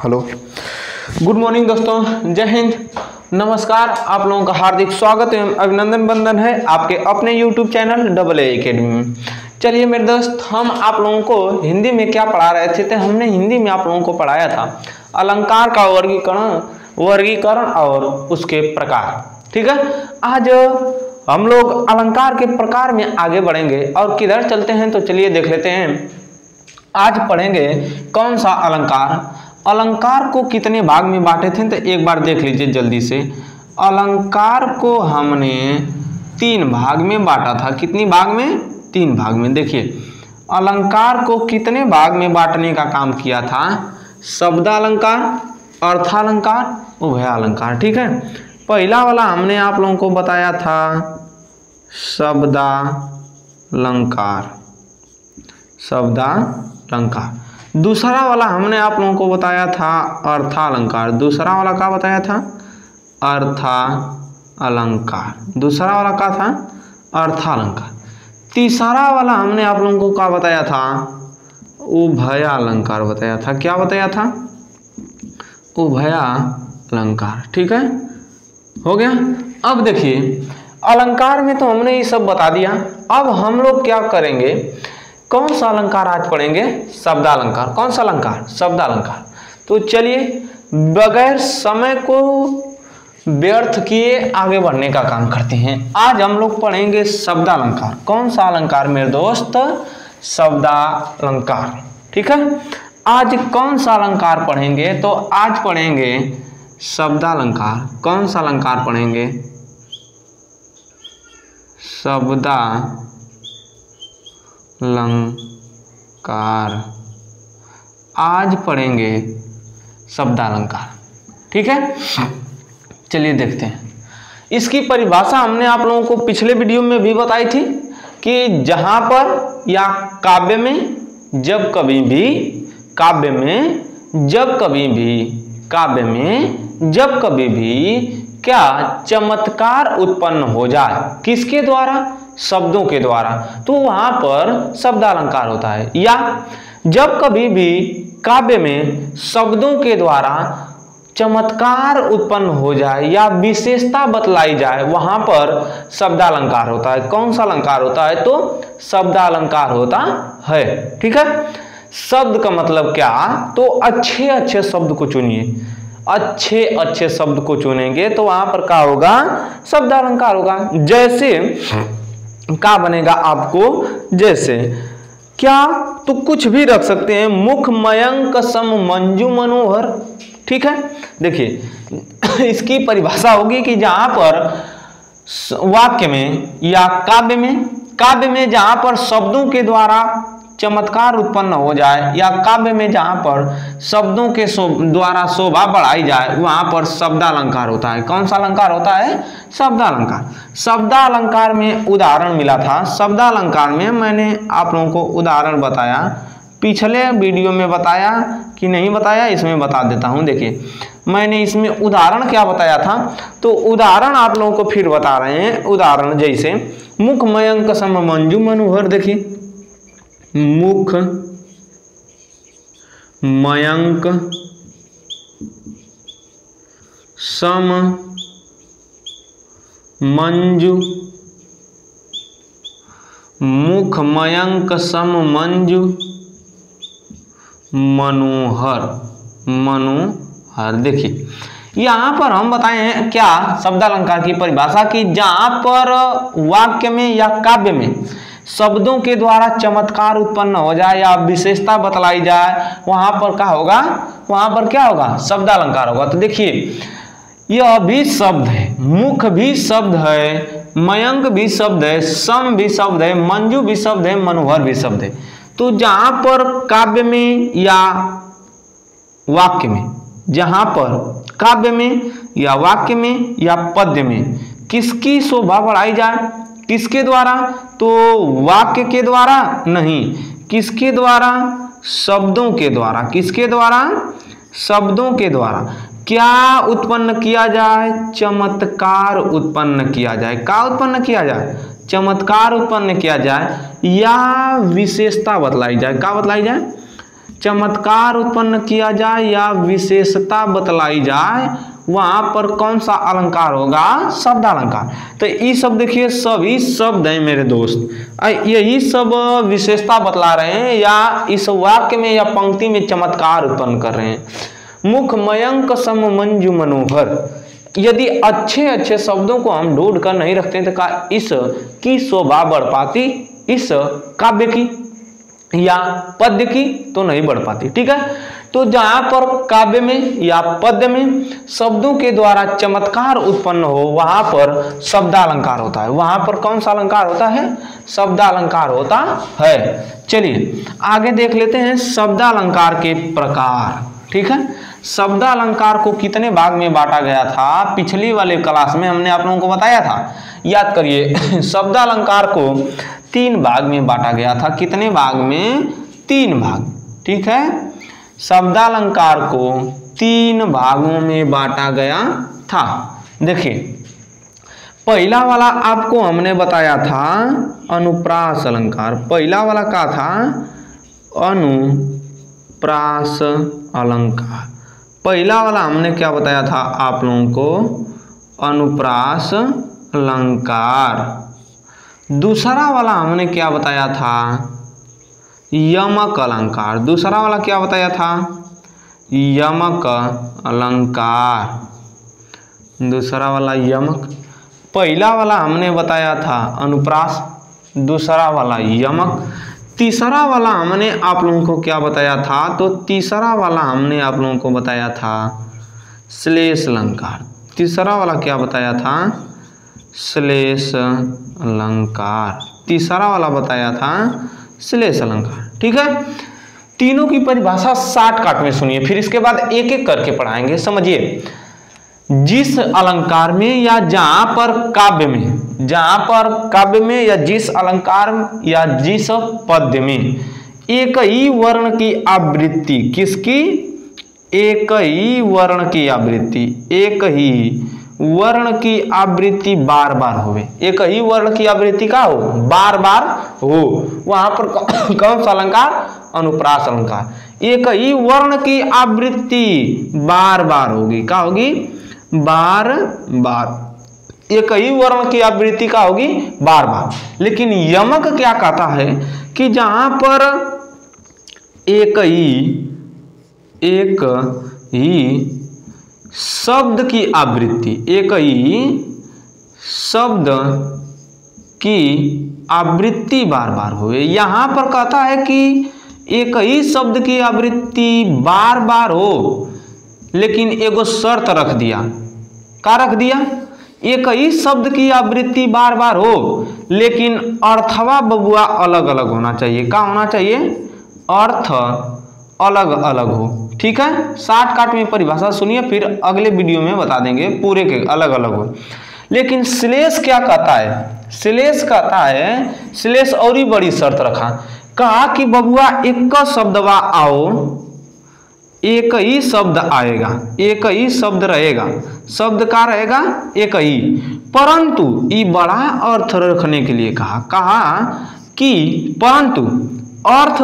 Hello, good morning दोस्तों, जय हिंद, नमस्कार। आप लोगों का हार्दिक स्वागत एवं अभिनंदन बंदन है आपके अपने YouTube channel double A academy में। चलिए मेरे दोस्त, हम आप लोगों को हिंदी में क्या पढ़ा रहे थे, तो हमने हिंदी में आप लोगों को पढ़ाया था अलंकार का वर्गीकरण और उसके प्रकार। ठीक है, आज हम लोग अलंकार के प्रकार में आगे बढ़ेंगे और किधर चलते हैं तो चलिए देख लेते हैं। आज पढ़ेंगे कौन सा अलंकार को कितने भाग में बांटे थे, तो एक बार देख लीजिए जल्दी से। अलंकार को हमने 3 भाग में बांटा था। कितनी भाग में? 3 भाग में। देखिए अलंकार को कितने भाग में बांटने का काम किया था? शब्दालंकार, अर्थालंकार, उभयालंकार। ठीक है, पहला वाला हमने आप लोगों को बताया था शब्दालंकार। दूसरा वाला हमने आप लोगों को बताया था अर्थालंकार। दूसरा वाला क्या बताया था? अर्थालंकार। दूसरा वाला क्या था? अर्थालंकार। तीसरा वाला हमने आप लोगों को क्या बताया था? उभयालंकार बताया था। क्या बताया था? उभयालंकार। ठीक है, हो गया। अब देखिए अलंकार में तो हमने ये सब बता दिया। अब हम लोग क्या करेंगे, कौन सा अलंकार आज पढ़ेंगे? शब्दालंकार। कौन सा अलंकार? शब्दालंकार। तो चलिए बगैर समय को व्यर्थ किए आगे बढ़ने का काम करते हैं। आज हम लोग पढ़ेंगे शब्दालंकार। कौन सा अलंकार मेरे दोस्त? शब्दालंकार। ठीक है, आज कौन सा अलंकार पढ़ेंगे? तो आज पढ़ेंगे शब्दालंकार। कौन सा अलंकार पढ़ेंगे? शब्दालंकार। आज पढ़ेंगे शब्दालंकार। ठीक है, चलिए देखते हैं। इसकी परिभाषा हमने आप लोगों को पिछले वीडियो में भी बताई थी कि जहां पर या काव्य में जब कभी भी क्या चमत्कार उत्पन्न हो जाए, किसके द्वारा? शब्दों के द्वारा, तो वहां पर शब्दालंकार होता है। या जब कभी भी काव्य में शब्दों के द्वारा चमत्कार उत्पन्न हो जाए या विशेषता बतलाई जाए, वहां पर शब्दालंकार होता है। कौन सा अलंकार होता है? तो शब्दालंकार होता है। ठीक है, शब्द का मतलब क्या? तो अच्छे अच्छे शब्द को चुनिए। अच्छे अच्छे शब्द को चुनेंगे तो वहां पर क्या होगा? शब्दालंकार होगा। जैसे क्या बनेगा आपको? जैसे क्या, तो कुछ भी रख सकते हैं। मुख मयंक सम मंजू मनोहर। ठीक है, देखिए इसकी परिभाषा होगी कि जहां पर वाक्य में या काव्य में जहां पर शब्दों के द्वारा चमत्कार उत्पन्न हो जाए या काव्य में जहां पर शब्दों के द्वारा शोभा बढ़ाई जाए, वहां पर शब्दालंकार होता है। कौन सा अलंकार होता है? शब्दालंकार। शब्दालंकार में उदाहरण मिला था। शब्दालंकार में मैंने आप लोगों को उदाहरण बताया, पिछले वीडियो में बताया कि नहीं बताया, इसमें बता देता हूं। देखिए मैंने इसमें उदाहरण क्या बताया था, तो उदाहरण आप लोगों को फिर बता रहे हैं। उदाहरण जैसे मुख मयंक सम मंजू मनोहर। देखिए मुख मयंक सम मंजू, मुख मयंक सम मंजू मनोहर। देखिए यहाँ पर हम बताए हैं क्या शब्दालंकार की परिभाषा की जहां पर वाक्य में या काव्य में शब्दों के द्वारा चमत्कार उत्पन्न हो जाए या विशेषता बतलाई जाए, वहां पर क्या होगा? वहां पर क्या होगा? शब्दालंकार होगा। तो देखिए यह भी शब्द है, मुख भी शब्द है, मयंक भी शब्द है, सम भी शब्द है, मंजू भी शब्द है, मनोहर भी शब्द है। तो जहां पर काव्य में या वाक्य में, जहां पर काव्य में या वाक्य में या पद्य में किसकी शोभा बढ़ाई जाए? किसके द्वारा? तो वाक्य के द्वारा नहीं, किसके द्वारा? शब्दों के द्वारा। किसके द्वारा? शब्दों के द्वारा क्या उत्पन्न किया जाए? चमत्कार उत्पन्न किया जाए। क्या उत्पन्न किया जाए? चमत्कार उत्पन्न किया जाए या विशेषता बतलाई जाए। क्या बतलाई जाए? चमत्कार उत्पन्न किया जाए या विशेषता बतलाई जाए, वहां पर कौन सा अलंकार होगा? शब्दालंकार। तो ये सब देखिए सभी शब्द हैं मेरे दोस्त, यही सब विशेषता बतला रहे हैं या इस वाक्य में या पंक्ति में चमत्कार उत्पन्न कर रहे हैं। मुख मयंक सम मंजू मनोहर, यदि अच्छे अच्छे शब्दों को हम ढूंढ कर नहीं रखते तो का इसकी शोभा बढ़ पाती, इस काव्य की या पद्य की तो नहीं बढ़ पाती। ठीक है, तो जहां पर काव्य में या पद्य में शब्दों के द्वारा चमत्कार उत्पन्न हो वहां पर शब्दालंकार होता है। वहां पर कौन सा अलंकार होता है? शब्दालंकार होता है। चलिए आगे देख लेते हैं शब्दालंकार के प्रकार। ठीक है, शब्दालंकार को कितने भाग में बांटा गया था? पिछली वाले क्लास में हमने आप लोगों को बताया था, याद करिए। शब्दालंकार को 3 भाग में बांटा गया था। कितने भाग में? 3 भाग। ठीक है, शब्दालंकार को 3 भागों में बांटा गया था। देखिए पहला वाला आपको हमने बताया था अनुप्रास अलंकार। पहला वाला क्या था? अनुप्रास अलंकार। पहला वाला हमने क्या बताया था आप लोगों को? अनुप्रास अलंकार। दूसरा वाला हमने क्या बताया था? यमक अलंकार। दूसरा वाला क्या बताया था? यमक अलंकार। दूसरा वाला यमक। पहला वाला हमने बताया था अनुप्रास, दूसरा वाला यमक। तीसरा वाला हमने आप लोगों को क्या बताया था? तो तीसरा वाला हमने आप लोगों को बताया था श्लेष अलंकार। तीसरा वाला क्या बताया था? श्लेष अलंकार। तीसरा वाला बताया था श्लेष अलंकार। ठीक है, तीनों की परिभाषा शॉर्टकट में सुनिए, फिर इसके बाद एक एक करके पढ़ाएंगे। समझिए, जिस अलंकार में या जहां पर काव्य में या जिस अलंकार या जिस पद्य में एक ही वर्ण की आवृत्ति, किसकी? एक ही वर्ण की आवृत्ति, एक ही वर्ण की आवृत्ति बार बार होवे। एक ही वर्ण की आवृत्ति का हो? बार बार हो। वहां पर कौन सा अलंकार? अनुप्रास अलंकार। एक ही वर्ण की आवृत्ति बार बार होगी। क्या होगी? बार बार। एक ही वर्ण की आवृत्ति का होगी बार बार। लेकिन यमक क्या कहता है कि जहां पर एक ही शब्द की आवृत्ति, एक ही शब्द की आवृत्ति बार बार हुए। यहां पर कहता है कि एक ही शब्द की आवृत्ति बार बार हो, लेकिन एगो शर्त रख दिया। क्या रख दिया? एक ही शब्द की आवृत्ति बार बार हो, लेकिन अर्थवा बबुआ अलग अलग होना चाहिए। क्या होना चाहिए? अर्थ अलग अलग हो। ठीक है, शॉर्टकट में परिभाषा सुनिए, फिर अगले वीडियो में बता देंगे पूरे के अलग अलग हो। लेकिन श्लेष क्या कहता है? श्लेष कहता है, श्लेष और ही बड़ी शर्त रखा, कहा कि बबुआ एक शब्दवा आओ, एक ही शब्द आएगा, एक ही शब्द रहेगा। शब्द का रहेगा एक ही, परंतु ये बड़ा अर्थ रखने के लिए कहा कि परंतु अर्थ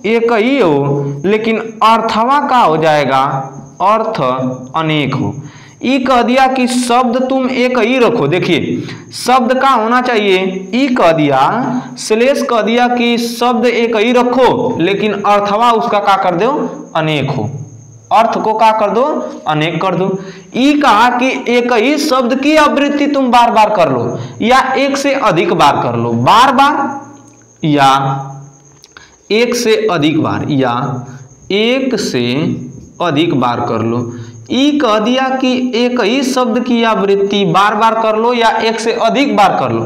एक ही हो, लेकिन अर्थवा का हो जाएगा? अर्थ अनेक हो। ई कह दिया कि शब्द तुम एक ही रखो। देखिए शब्द का होना चाहिए, ई कह दिया, श्लेष कह दिया कि शब्द एक ही रखो, लेकिन अर्थवा उसका क्या कर दो? अनेक हो। अर्थ को क्या कर दो? अनेक कर दो। ई कहा कि एक ही शब्द की आवृत्ति तुम बार बार कर लो, या एक से अधिक बार कर लो। बार बार या एक से अधिक बार, या एक से अधिक बार कर लो। ई कह दिया कि एक ही शब्द की आवृत्ति बार बार कर लो या एक से अधिक बार कर लो,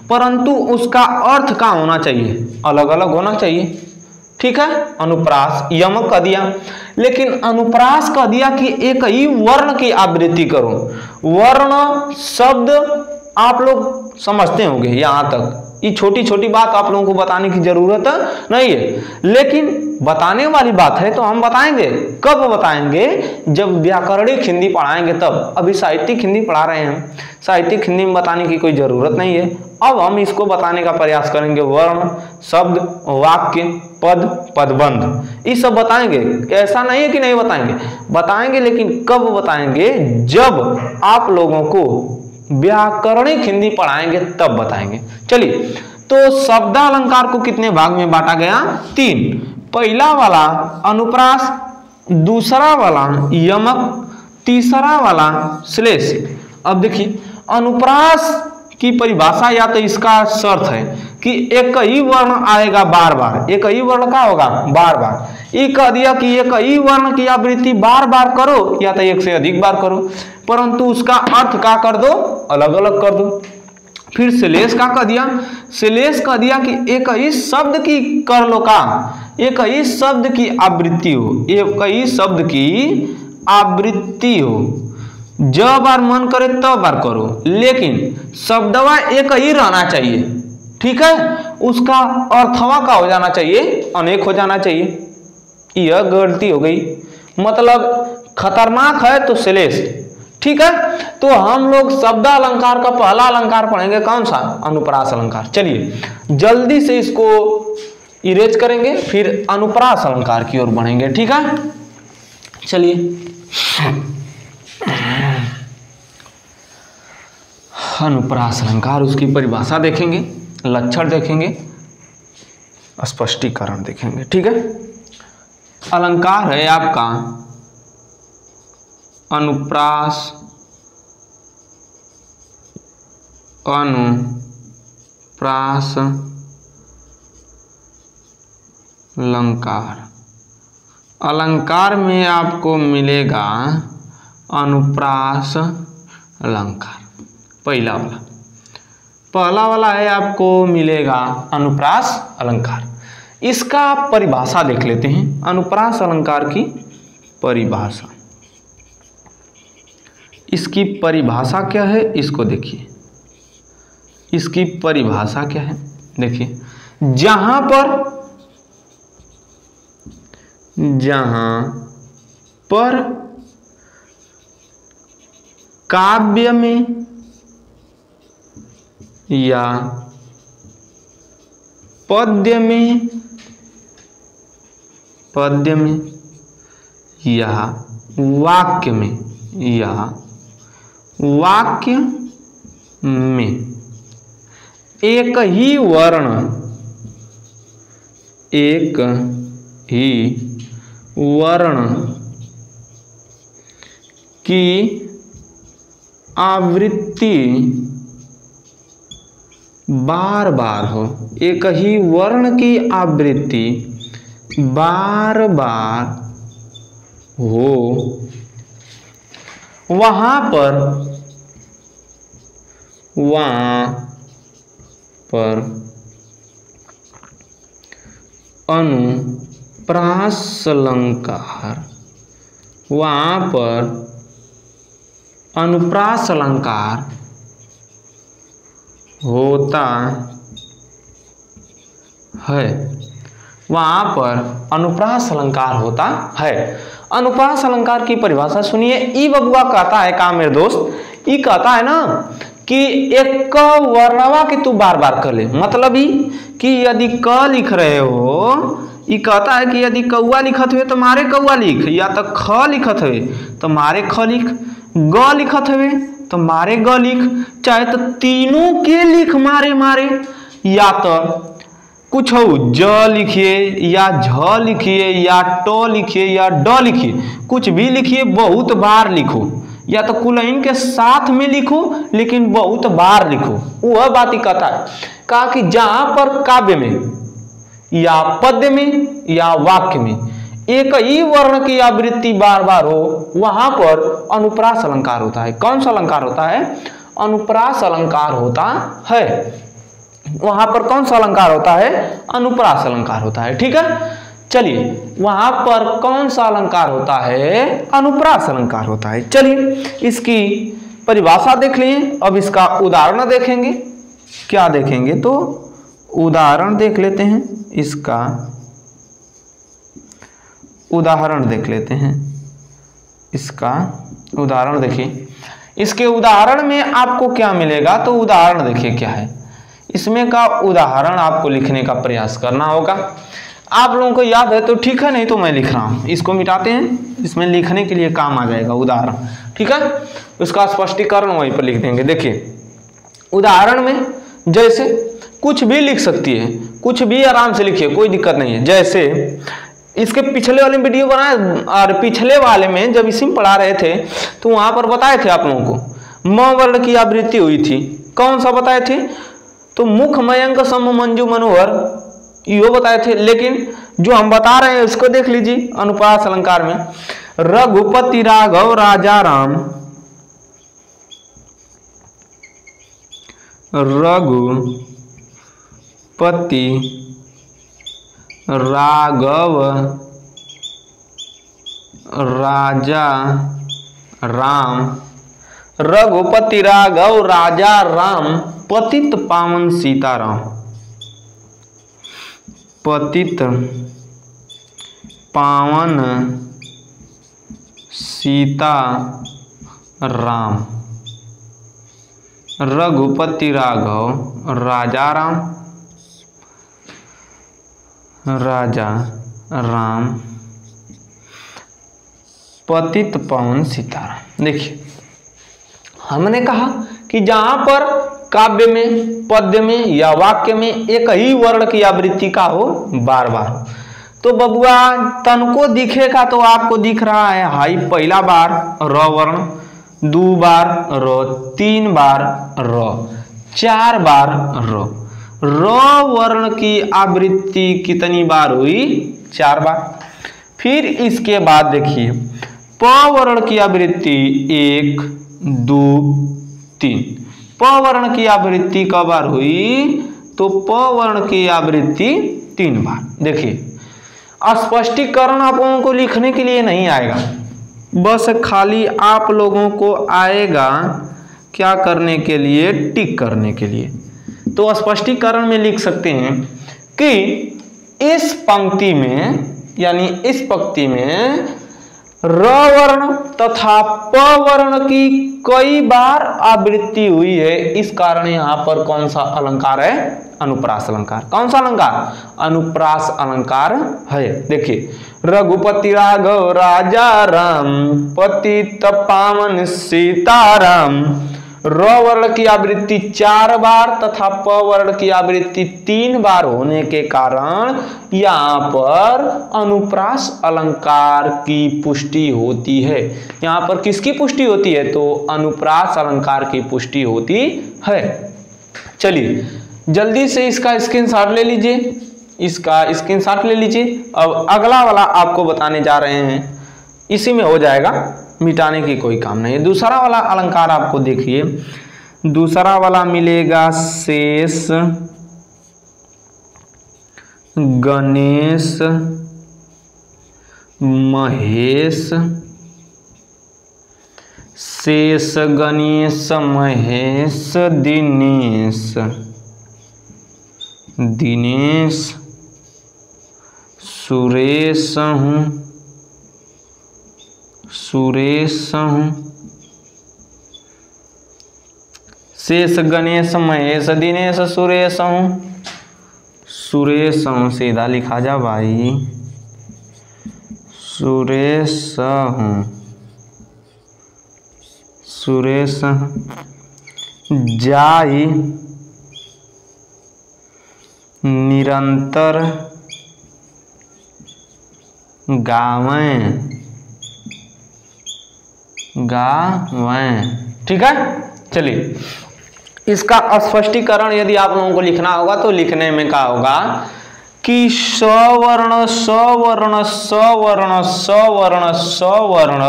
परंतु उसका अर्थ का होना चाहिए? अलग अलग होना चाहिए। ठीक है, अनुप्रास यमक कह दिया। लेकिन अनुप्रास कह दिया कि एक ही वर्ण की आवृत्ति करो। वर्ण शब्द आप लोग समझते होंगे यहाँ तक, ये छोटी छोटी बात आप लोगों को बताने की जरूरत नहीं है, लेकिन बताने वाली बात है तो हम बताएंगे। कब बताएंगे? जब व्याकरणिक हिंदी पढ़ाएंगे तब। अभी साहित्यिक हिंदी पढ़ा रहे हैं, साहित्यिक हिंदी में बताने की कोई जरूरत नहीं है। अब हम इसको बताने का प्रयास करेंगे, वर्ण, शब्द, वाक्य, पद, पदबंध, ये सब बताएंगे। ऐसा नहीं है कि नहीं बताएंगे, बताएंगे, लेकिन कब बताएंगे? जब आप लोगों को व्याकरणिक हिंदी पढ़ाएंगे तब बताएंगे। चलिए, तो शब्दालंकार को कितने भाग में बांटा गया? 3। पहला वाला अनुप्रास, दूसरा वाला यमक, तीसरा वाला श्लेष। अब देखिए, अनुप्रास की परिभाषा या तो इसका शर्त है कि एक ही वर्ण आएगा बार बार। एक ही वर्ण का होगा बार बार। ये कह दिया कि एक ही वर्ण की आवृत्ति बार बार करो या तो एक से अधिक बार करो, परंतु उसका अर्थ क्या कर दो? अलग अलग कर दो। फिर श्लेष का कह दिया? श्लेष कह दिया कि एक ही शब्द की कर लो का, एक ही शब्द की आवृत्ति हो, एक ही शब्द की आवृत्ति हो, जब बार मन करे तब बार करो, लेकिन शब्दवा एक ही रहना चाहिए। ठीक है, उसका अर्थवा का हो जाना चाहिए, अनेक हो जाना चाहिए। यह गलती हो गई, मतलब खतरनाक है तो श्लेष। ठीक है, तो हम लोग शब्दालंकार का पहला अलंकार पढ़ेंगे, कौन सा? अनुप्रास अलंकार। चलिए जल्दी से इसको इरेज करेंगे, फिर अनुप्रास अलंकार की ओर बढ़ेंगे। ठीक है, चलिए अनुप्रास अलंकार, उसकी परिभाषा देखेंगे, लक्षण देखेंगे, स्पष्टीकरण देखेंगे। ठीक है, अलंकार है आपका अनुप्रास, अनुप्रास अलंकार। अलंकार में आपको मिलेगा अनुप्रास अलंकार। पहला वाला है, आपको मिलेगा अनुप्रास अलंकार। इसका परिभाषा देख लेते हैं। अनुप्रास अलंकार की परिभाषा, इसकी परिभाषा क्या है इसको देखिए। इसकी परिभाषा क्या है देखिए, जहां पर काव्य में या पद्य में या वाक्य में एक ही वर्ण की आवृत्ति बार बार हो, एक ही वर्ण की आवृत्ति बार बार हो, वहां पर अनुप्रास अलंकार, वहां पर अनुप्रास अलंकार होता है, वहां पर अनुप्रास अलंकार होता है। अनुप्रास अलंकार की परिभाषा सुनिए। ई बबुआ कहता है का मेरे दोस्त, ई कहता है ना कि एक वर्णवा की तू बार बार कर ले, मतलब ही कि यदि क लिख रहे हो, ये कहता है कि यदि कौआ लिखत हुए तो मारे कौआ लिख, या तो ख लिखत हुए तो मारे ख लिख, ग लिखत हुए तो मारे ग लिख, चाहे तो तीनों के लिख मारे, या तो कुछ हो ज लिखिए या झ लिखिए या ट लिखिए या ड लिखिए, कुछ भी लिखिए, बहुत बार लिखो, या तो कुलहीन के साथ में लिखो लेकिन बहुत बार लिखो। वह बात ही कहता है, कहा कि जहां पर काव्य में या पद्य में या वाक्य में एक ही वर्ण की आवृत्ति बार बार हो, वहां पर अनुप्रास अलंकार होता है। कौन सा अलंकार होता है? अनुप्रास अलंकार होता है। वहां पर कौन सा अलंकार होता है? अनुप्रास अलंकार होता है। ठीक है, चलिए वहां पर कौन सा अलंकार होता है? अनुप्रास अलंकार होता है। चलिए इसकी परिभाषा देख लिए, अब इसका उदाहरण देखेंगे। क्या देखेंगे? तो उदाहरण देख लेते हैं, इसका उदाहरण देख लेते हैं। इसका उदाहरण देखिए, इसके उदाहरण में आपको क्या मिलेगा? तो उदाहरण देखिए क्या है इसमें का उदाहरण, आपको लिखने का प्रयास करना होगा। आप लोगों को याद है तो ठीक है, नहीं तो मैं लिख रहा हूं, इसको मिटाते हैं, इसमें लिखने के लिए काम आ जाएगा उदाहरण। ठीक है, उसका स्पष्टीकरण वहीं पर लिख देंगे। देखिए उदाहरण में जैसे कुछ भी लिख सकती है, कुछ भी आराम से लिखिए, कोई दिक्कत नहीं है। जैसे इसके पिछले वाले वीडियो बनाए और पिछले वाले में जब इसी में पढ़ा रहे थे तो वहां पर बताए थे आप लोगों को म वर्ण की आवृत्ति हुई थी। कौन सा बताए थे? तो मुख मयंक सम मंजू मनोहर, यो बताए थे। लेकिन जो हम बता रहे हैं उसको देख लीजिए अनुप्रास अलंकार में, रघुपति राघव राजा राम, रघुपति राघव राजा राम, रघुपति राघव राजा राम, पतित पावन सीताराम, पतित पावन सीता राम, रघुपति राघव राजा राम, राजा राम, पतित पावन सीताराम। देखिए हमने कहा कि जहां पर काव्य में, पद्य में या वाक्य में एक ही वर्ण की आवृत्ति का हो बार बार, तो बबुआ तनको दिखेगा तो आपको दिख रहा है हाई पहला बार र वर्ण, दो बार र, तीन बार र, चार बार र। र वर्ण की आवृत्ति कितनी बार हुई? 4 बार। फिर इसके बाद देखिए प वर्ण की आवृत्ति 1 2 3। प वर्ण की आवृत्ति कब बार हुई? तो प वर्ण की आवृत्ति 3 बार। देखिए स्पष्टीकरण आप लोगों को लिखने के लिए नहीं आएगा, बस खाली आप लोगों को आएगा क्या करने के लिए? टिक करने के लिए। तो स्पष्टीकरण में लिख सकते हैं कि इस पंक्ति में यानी इस पंक्ति में र वर्ण तथा प वर्ण की कई बार आवृत्ति हुई है, इस कारण यहाँ पर कौन सा अलंकार है? अनुप्रास अलंकार। कौन सा अलंकार? अनुप्रास अलंकार है। देखिए रघुपति राघव राजा राम, पतित पावन सीताराम, र वर्ण की आवृत्ति 4 बार तथा प वर्ण की आवृत्ति 3 बार होने के कारण यहाँ पर अनुप्रास अलंकार की पुष्टि होती है। यहाँ पर किसकी पुष्टि होती है? तो अनुप्रास अलंकार की पुष्टि होती है। चलिए जल्दी से इसका स्क्रीनशॉट ले लीजिए, इसका स्क्रीनशॉट ले लीजिए। अब अगला वाला आपको बताने जा रहे हैं, इसी में हो जाएगा, मिटाने की कोई काम नहीं है। दूसरा वाला अलंकार आपको देखिए, दूसरा वाला मिलेगा शेष गणेश महेश, शेष गणेश महेश दिनेश, दिनेश सुरेश हूँ, सुरेश हूँ, शेष गणेश महेश दिनेश सुरेश हूँ, सुरेश हूँ, सीधा लिखा जा भाई, सुरेश हूँ, सुरेश जाई निरंतर गावें, गावें। ठीक है, चलिए इसका स्पष्टीकरण यदि आप लोगों को लिखना होगा तो लिखने में क्या होगा कि सवर्ण सवर्ण सवर्ण सवर्ण सवर्ण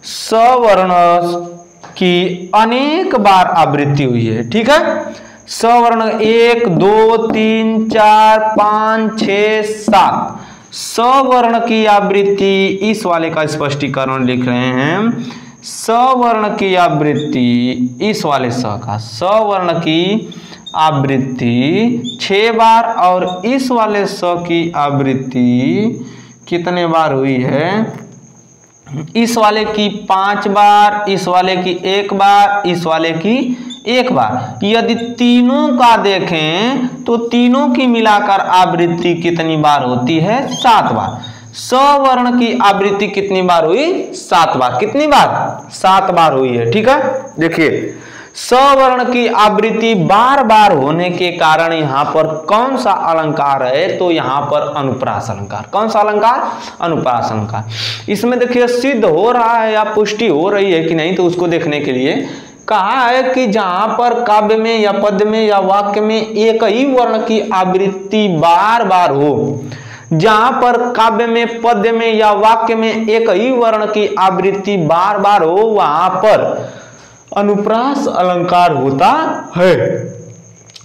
सवर्ण की अनेक बार आवृत्ति हुई है। ठीक है, सवर्ण 1 2 3 4 5 6 7 सवर्ण की आवृत्ति, इस वाले का स्पष्टीकरण लिख रहे हैं। सवर्ण की आवृत्ति, इस वाले स का सवर्ण की आवृत्ति 6 बार और इस वाले स की आवृत्ति कितने बार हुई है? इस वाले की 5 बार, इस वाले की 1 बार, इस वाले की एक बार। यदि तीनों का देखें तो तीनों की मिलाकर आवृत्ति कितनी बार होती है? 7 बार। सवर्ण की आवृत्ति कितनी बार हुई? 7 बार। कितनी बार? 7 बार हुई है। ठीक है, देखिए सवर्ण की आवृत्ति बार बार होने के कारण यहां पर कौन सा अलंकार है? तो यहां पर अनुप्रास अलंकार। कौन सा अलंकार? अनुप्रास अलंकार। इसमें देखिए सिद्ध हो रहा है या पुष्टि हो रही है कि नहीं, तो उसको देखने के लिए कहा है कि जहां पर काव्य में या पद्य में या वाक्य में एक ही वर्ण की आवृत्ति बार बार हो, जहां पर काव्य में, पद्य में या वाक्य में एक ही वर्ण की आवृत्ति बार बार हो, वहां पर अनुप्रास अलंकार होता है।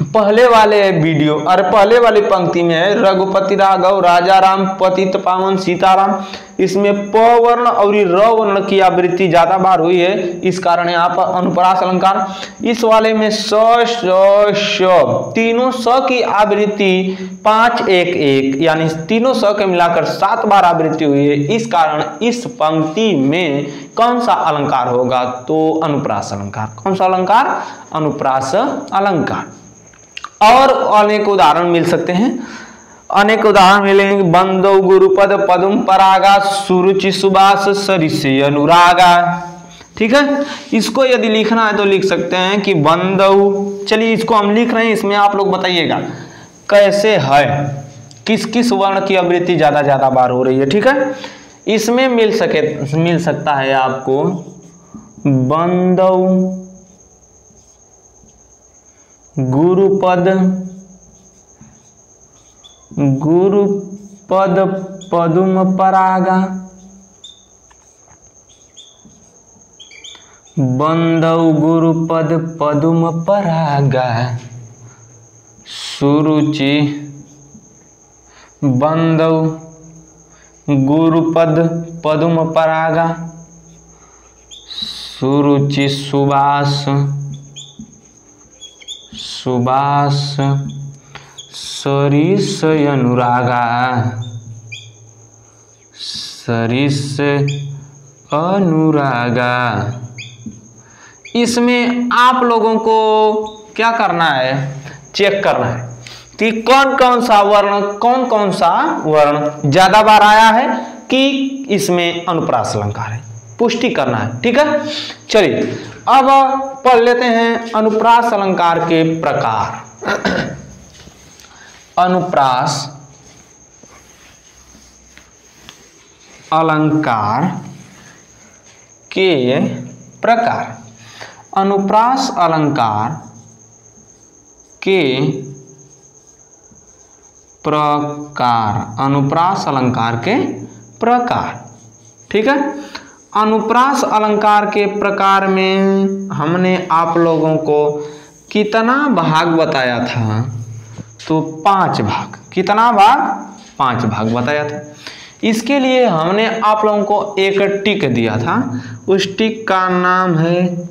पहले वाले वीडियो और पहले वाली पंक्ति में है रघुपति राघव राजा राम पतित पावन सीताराम, इसमें प वर्ण और र वर्ण की आवृत्ति ज्यादा बार हुई है, इस कारण यहाँ पर अनुप्रास अलंकार। इस वाले में स श श तीनों स की आवृत्ति 5 1 1 यानी तीनों स के मिलाकर 7 बार आवृत्ति हुई है, इस कारण इस पंक्ति में कौन सा अलंकार होगा? तो अनुप्रास अलंकार। कौन सा अलंकार? अनुप्रास अलंकार। और अनेक उदाहरण मिल सकते हैं, अनेक उदाहरण मिलेंगे। बंदो गुरुपद पदुम परागा सुरुचि सुबास सरिसे अनुरागा। ठीक है, इसको यदि लिखना है तो लिख सकते हैं कि बंदो, चलिए इसको हम लिख रहे हैं, इसमें आप लोग बताइएगा कैसे है, किस किस वर्ण की आवृत्ति ज्यादा बार हो रही है। ठीक है, इसमें मिल सकता है आपको बंदो गुरुपद पदुम परागा, बंदौ गुरुपद पदुम परागा सुरुचि, बंदौ गुरुपद पदुम परागा सुरुचि सुबास सुबास सरिस अनुरागा सरिस अनुरागा। इसमें आप लोगों को क्या करना है? चेक करना है कि कौन कौन सा वर्ण ज्यादा बार आया है कि इसमें अनुप्रास अलंकार है, पुष्टि करना है। ठीक है, चलिए अब पढ़ लेते हैं अनुप्रास अलंकार के प्रकार। अनुप्रास अलंकार के प्रकार। अनुप्रास अलंकार के प्रकार। अनुप्रास अलंकार के प्रकार। ठीक है, अनुप्रास अलंकार के प्रकार में हमने आप लोगों को कितना भाग बताया था? तो 5 भाग। कितना भाग? 5 भाग बताया था। इसके लिए हमने आप लोगों को एक टिक दिया था, उस टिक का नाम है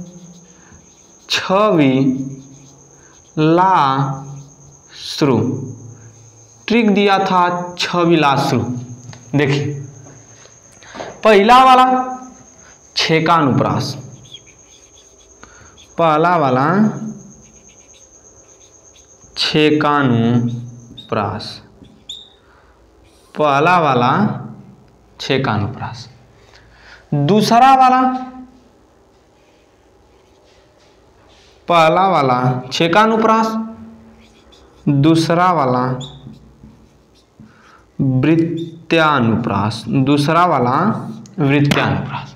छवि लाश्रु। ट्रिक दिया था छवि लाश्रु। देखिए पहला वाला छेकानुप्रास, पहला वाला छेकानुप्रास, पहला वाला छेकानुप्रास। दूसरा वाला, पहला वाला छेकानुप्रास, दूसरा वाला वृत्त्यानुप्रास, दूसरा वाला वृत्त्यानुप्रास।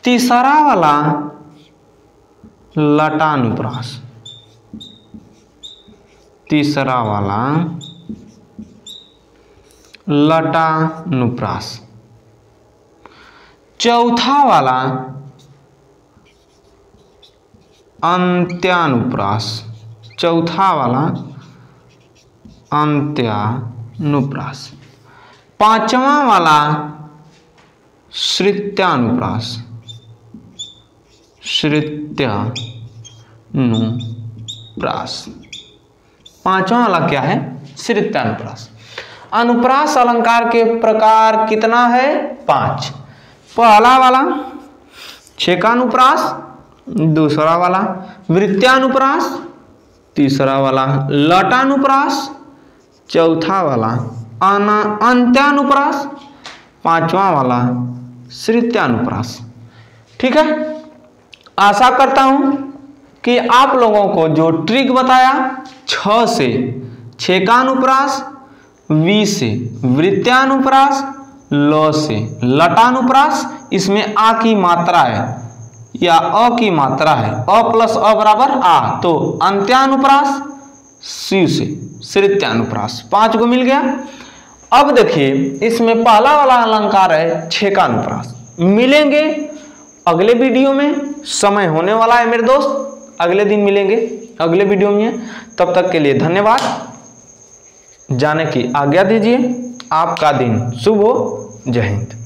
तीसरा वाला लटानुप्रास, तीसरा वाला लटानुप्रास। चौथा वाला अंत्यानुप्रास, चौथा वाला अंत्यानुप्रास। पांचवा वाला श्रित्यानुप्रास, श्रित्यानुप्रास। पांचवा वाला क्या है? श्रित्यानुप्रास। अनुप्रास अलंकार के प्रकार कितना है? 5। पहला वाला छेकानुप्रास, दूसरा वाला वृत्तानुप्रास, तीसरा वाला लटानुप्रास, चौथा वाला अंत्यानुप्रास, पांचवा वाला श्रित्यानुप्रास। ठीक है, आशा करता हूं कि आप लोगों को जो ट्रिक बताया 6 से छेकानुप्रास, वी से वृत्तानुप्रास, ल से लटानुप्रास, इसमें आ की मात्रा है या अ की मात्रा है, अ प्लस अ बराबर आ, तो अंत्यानुप्रास, सी से श्रित्यानुप्रास, 5 को मिल गया। अब देखिए इसमें पहला वाला अलंकार है छेकानुप्रास। मिलेंगे अगले वीडियो में, समय होने वाला है मेरे दोस्त, अगले दिन मिलेंगे अगले वीडियो में। तब तक के लिए धन्यवाद, जाने की आज्ञा दीजिए। आपका दिन शुभ हो। जय हिंद।